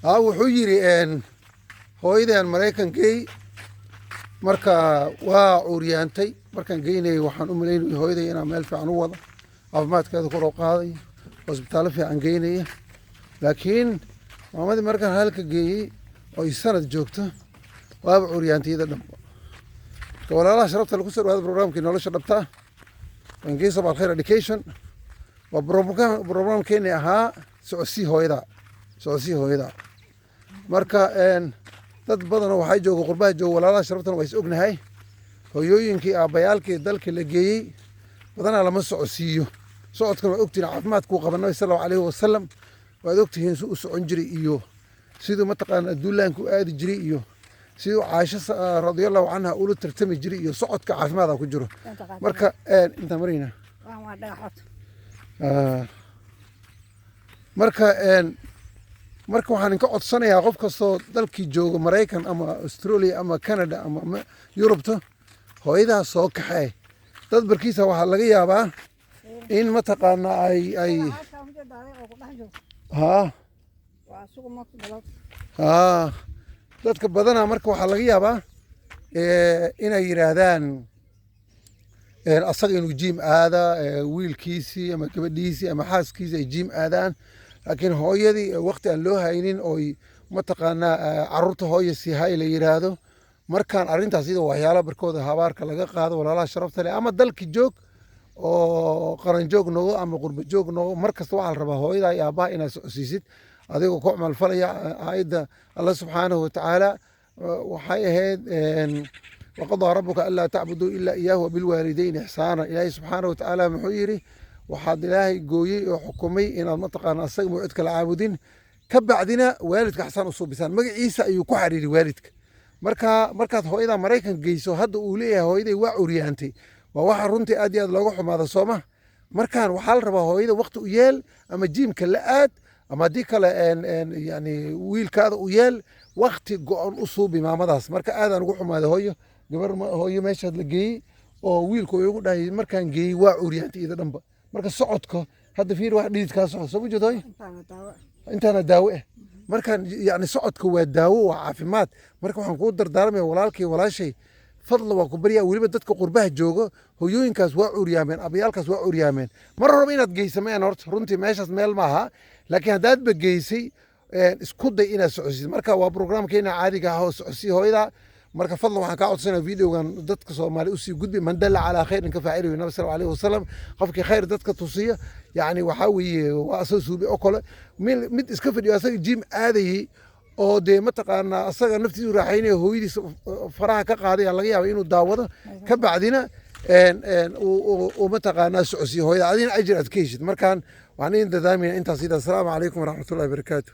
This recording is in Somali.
wuxuu yidhi hooyadan maraykan geey marka waa cuuryaantay markaan geynayay waxaan u malaynayay hooyaday inaan meel fiican u wado caafimaadkeeda kor u qaaday hosbitaallo fiican geynaya laakiin maamadii markaan halka geeyey oo ay sanad joogto waaba cuuryaantayada dhanba marka walaalaha sharafta lagu soo dhawaada programkii nolosha dhabta Ingiriis of Alkhair Education waa programkeeni ahaa socodsii hooyada marka dad badan waxay jooga qurbaha jooga walaalaha sharaftan waa is ognahay hooyooyinkii aabbayaalkii dalka la geeyey badanaa lama socodsiiyo socodkan waa ogtihiin caafimaadkuu qaba nabi sallallahu alayhi wasallam waad ogtihiin siduu u socon jiray iyo siduu mataqaana duulaanka u aadi jiray iyo siduu caasho radiyallahu canha ula tartami jiray iyo socodka caafimaada ku jiro marka inta marina marka waxaan inka codsanayaa qof kastoo dalkii jooga Maraykan ama Australia ama Canada ama Yurubta hooyadaa soo kaxay dad barkiisa waxaa laga yaabaa in mataqaana ay dadka badanaa marka waxaa laga yaabaa inay yiraahdaan asaga inuu jiim aada wiilkiisii ama gabadhiisii ama xaaskiisii ay jiim aadaan laakiin hooyadii waqti aan loo haynin oo mataqaanaa carruurta hooya sii hay la yiraahdo markaan arrintaas iyadoo waxyaalo barkooda habaarka laga qaado walaalaha sharafta leh ama dalki joog oo qaran joog noqo ama qurba joog noqo markasta waxaa la rabaa hooyada iyo aabbaha inaad socodsiisid adigoo ku camal falaya aayadda Allah subxaanahu watacaala waxay ahayd waqadaa rabbuka anlaa tacbuduu ilaa iyaahu wabilwaalidayni ixsaana ilaahay subxaanahu watacaala muxuu yidhi waxaad ilaahay gooyey oo xukumay inaad mataqaana asaga mawcid kala caabudin ka bacdina waalidka xasaan u suubisaan magaciisa ayuu ku xariiri waalidka markaad hooyada Maraykan geyso hadda uu leeyahay hooyaday waa curyaantay waa waxa runtii aad iyo aad looga xumaado sooma markaan waxaa la rabaa hooyada waqti u yeel ama jiimka la aad ama haddii kale yani wiilkaada u yeel waqti go-an u suubi maamadaas marka aadaan ugu xumaada hooyo meeshaad la geeyey oo wiilku igu dhahay markaan geeyey waa curyaantay ida dhanba marka socodka hadda fiir wax dhididkaa socod soo jeedo intaana daawo ah markaan yani socodka waa daawo waa caafimaad marka waxaan kuu dardaarmaya walaalkii walaashay fadla waa ku baryaa weliba dadka qurbaha joogo hooyooyinkaas waa curyaameen abayaalkaas waa curyaameen mar horeba inaad geysameen horta runtii meeshaas meel maaha laakiin haddaadba geysay isku day inaad socodsiid marka waa programkeena caadiga ah oo socodsii hooyada marka fadlan waxaan kaa codsanaa videogan dadka Soomaali u sii gudbi man dalla ala khayrin ka faa'iido nabi sallallahu alayhi wasallam qofkii khayr dadka tusiya yani waxa weeye waa asoo suubi oo kale mid iska fadhiyo asaga jiim aadayay oo de mataqaana asaga naftiisu raaxaynay hooyadiisa faraha ka qaaday laga yaabo inuu daawado ka bacdina oo mataqaana socodsiyo hooyada adina ajir aad ka heshid markaan waxaan idin dadaamayna intaas sida assalaamu calaykum waraxmatullaahi wabarakaatuh